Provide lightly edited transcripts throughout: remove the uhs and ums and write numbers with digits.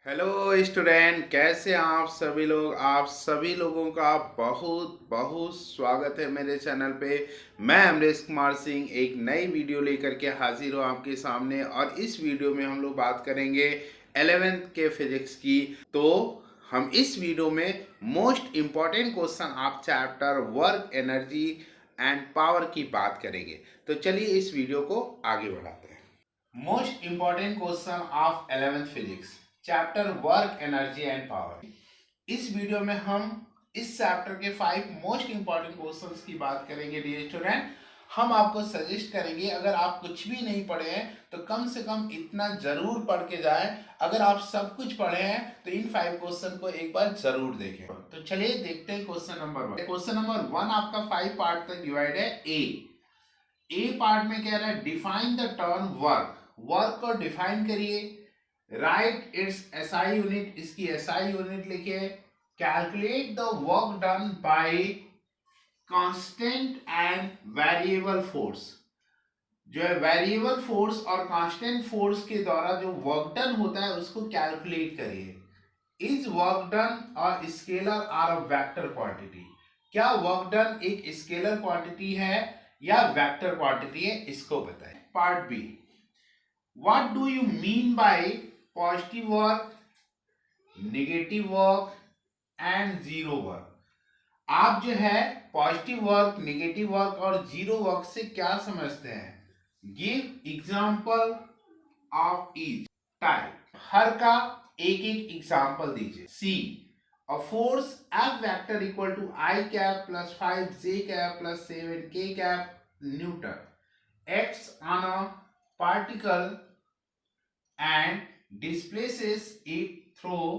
Hello student, कैसे हैं आप सभी लोग। आप सभी लोगों का बहुत बहुत स्वागत है मेरे चैनल पे। मैं अमरीश कुमार सिंह एक नई वीडियो लेकर के हाजिर हूँ आपके सामने। और इस वीडियो में हम लोग बात करेंगे 11th के फिजिक्स की। तो हम इस वीडियो में मोस्ट इम्पॉर्टेंट क्वेश्चन आप chapter work energy and power की बात करेंगे। तो चलिए इस वीडियो को आगे बढ़ाते हैं। Most important question of 11th physics chapter work energy and power. इस वीडियो में हम इस चैप्टर के 5 मोस्ट इम्पॉर्टेंट क्वेश्चंस की बात करेंगे डियर स्टूडेंट। हम आपको सजेस्ट करेंगे, अगर आप कुछ भी नहीं पढ़े हैं तो कम से कम इतना जरूर पढ़ के जाएं। अगर आप सब कुछ पढ़े हैं तो इन 5 क्वेश्चन को एक बार जरूर देखें। तो चलिए देखते हैं क्वेश्चन नंबर 1। क्वेश्चन नंबर 1 आपका 5 पार्ट तक डिवाइड है। ए पार्ट में कह रहा है define the term work. Work को डिफाइन करिए। राइट इट्स एसआई यूनिट, इसकी एसआई यूनिट लिखिए। Calculate the work done by constant and variable force. जो है वेरिएबल फोर्स और कांस्टेंट फोर्स के द्वारा जो वर्क डन होता है उसको कैलकुलेट करिए। इज वर्क डन और scalar or a vector quantity. क्या वर्क डन एक स्केलर क्वांटिटी है या वेक्टर क्वांटिटी है, इसको बताएं। Part B, what do you mean by positive work, negative work and zero work. आप जो है पॉजिटिव वर्क, नेगेटिव वर्क और जीरो वर्क से क्या समझते हैं। Give example of each type. हर का एक एक एग्जांपल दीजिए। C, a force F vector equal to I cap plus 5 J cap plus 7 K cap Newton acts on a particle and displaces it through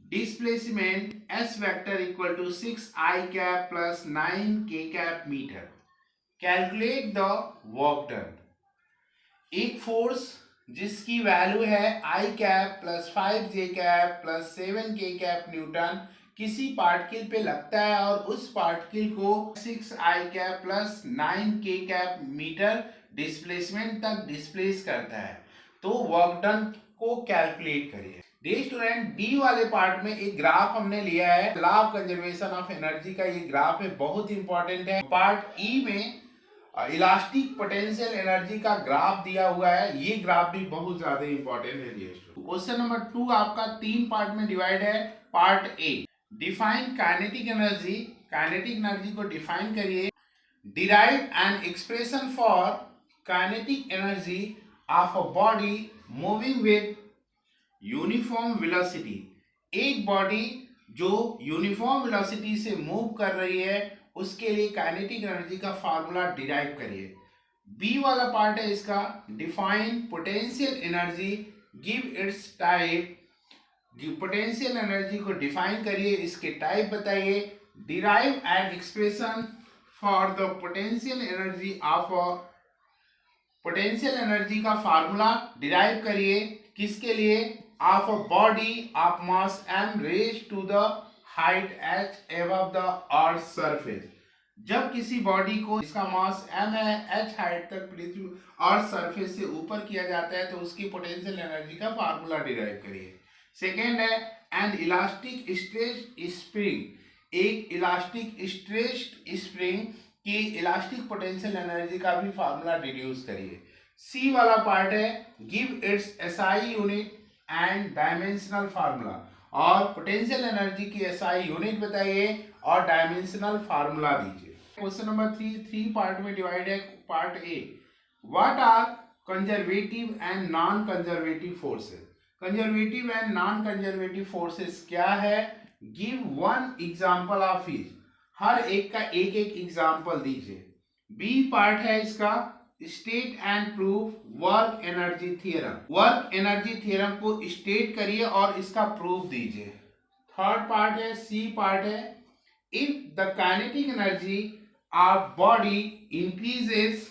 displacement S vector equal to 6 I cap plus 9 K cap meter. Calculate the work done. एक force जिसकी value है आई cap plus 5 जे cap plus 7 के cap Newton किसी particle पे लगता है और उस पार्टिकल को 6 आई कैप प्लस 9 के कैप मीटर डिस्प्लेसमेंट तक डिस्प्लेस करता है। तो वर्क डन को कैलकुलेट करिए। डी स्टूडेंट, डी वाले पार्ट में एक ग्राफ हमने लिया है, law of conservation of energy का ये ग्राफ है, बहुत इंपॉर्टेंट है। पार्ट ई में इलास्टिक पोटेंशियल एनर्जी का ग्राफ दिया हुआ है, ये ग्राफ भी बहुत ज्यादा इंपॉर्टेंट है। क्वेश्चन नंबर 2 आपका 3 पार्ट में डिवाइड है। Part A, define kinetic energy. Kinetic energy को डिफाइन करिए। Derive an expression for kinetic energy of a body moving with uniform velocity. एक बॉडी जो यूनिफॉर्म वेलोसिटी से मूव कर रही है उसके लिए काइनेटिक एनर्जी का फार्मूला डिराइव करिए। बी वाला पार्ट है इसका, define potential energy, give its type. Potential energy को डिफाइन करिए, इसके टाइप बताइए। Derive an expression for the potential energy of a, potential energy का फार्मूला डिराइव करिए किसके लिए, of a body of mass m raise to the height h above the earth surface. जब किसी बॉडी को इसका मास m है, h height तक पृथ्वी अर्थ सरफेस से ऊपर किया जाता है तो उसकी पोटेंशियल एनर्जी का फार्मूला डिराइव करिए। सेकेंड है एन इलास्टिक स्ट्रेच्ड स्प्रिंग। एक इलास्टिक स्ट्रेच्ड स्प्रिंग की इलास्टिक पोटेंशियल एनर्जी का भी फार्मूला डिड्यूस करिए। सी वाला पार्ट है, give its SI unit and dimensional formula. और पोटेंशियल एनर्जी की एसआई यूनिट बताइए और डायमेंशनल फार्मूला दीजिए। क्वेश्चन नंबर 3 पार्ट में डिवाइड है। Part A, what are conservative and non conservative forces. Conservative and non conservative forces क्या है, give one example of each. हर एक का एक एक एग्जांपल दीजिए। बी पार्ट है इसका, state and prove work energy theorem. Work energy theorem को स्टेट करिए और इसका प्रूफ दीजिए। थर्ड पार्ट है, सी पार्ट है, if the kinetic energy of body increases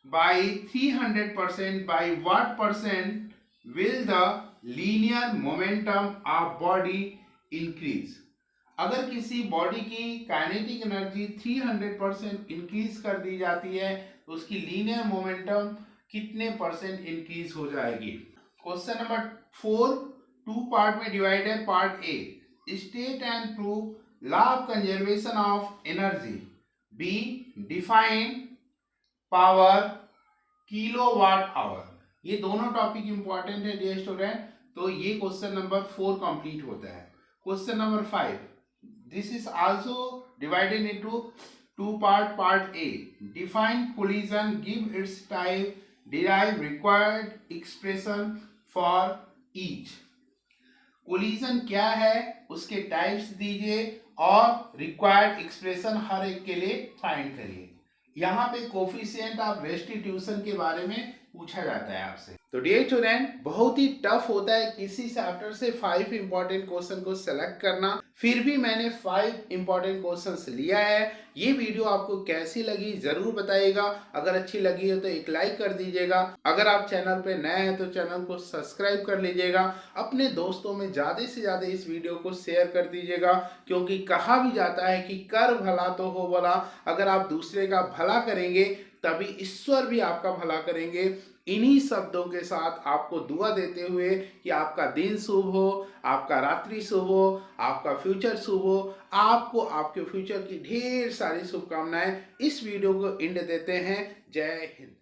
by 300% by what percent will the linear momentum of body increase। अगर किसी body की काइनेटिक एनर्जी 300% इंक्रीज कर दी जाती है तो उसकी लीनियर मोमेंटम कितने परसेंट इंक्रीज हो जाएगी। क्वेश्चन नंबर 4 टू पार्ट में डिवाइड है। Part A, state and prove law of conservation of energy. B, define power kilowatt hour. ये दोनों टॉपिक इंपॉर्टेंट है डियर स्टूडेंट। तो ये क्वेश्चन नंबर 4 कंप्लीट होता है। Question number 5, this is also divided into two part. Part A, define collision, give its type, derive required expression for each. Collision क्या है, उसके टाइप्स दीजिए और रिक्वायर्ड एक्सप्रेशन हर एक के लिए फाइंड करिए। यहाँ पे कोफिशिएंट ऑफ रेस्टिट्यूशन के बारे में पूछा जाता है आपसे। तो डियर स्टूडेंट, बहुत ही टफ होता है किसी चैप्टर से 5 इंपॉर्टेंट क्वेश्चन को सेलेक्ट करना। फिर भी मैंने 5 इंपॉर्टेंट क्वेश्चंस लिया है। ये वीडियो आपको कैसी लगी जरूर बताइएगा। अगर अच्छी लगी हो तो एक लाइक कर दीजिएगा। अगर आप चैनल पे नए हैं तो चैनल को सब्सक्राइब कर लीजिएगा। अपने दोस्तों में ज्यादा से ज्यादा इस वीडियो को शेयर कर दीजिएगा, क्योंकि कहा भी जाता है कि कर भला तो हो भला। अगर आप दूसरे का भला करेंगे तभी ईश्वर भी आपका भला करेंगे। इन्हीं शब्दों के साथ आपको दुआ देते हुए कि आपका दिन शुभ हो, आपका रात्रि शुभ हो, आपका फ्यूचर शुभ हो, आपको आपके फ्यूचर की ढेर सारी शुभकामनाएं। इस वीडियो को एंड देते हैं। जय हिंद।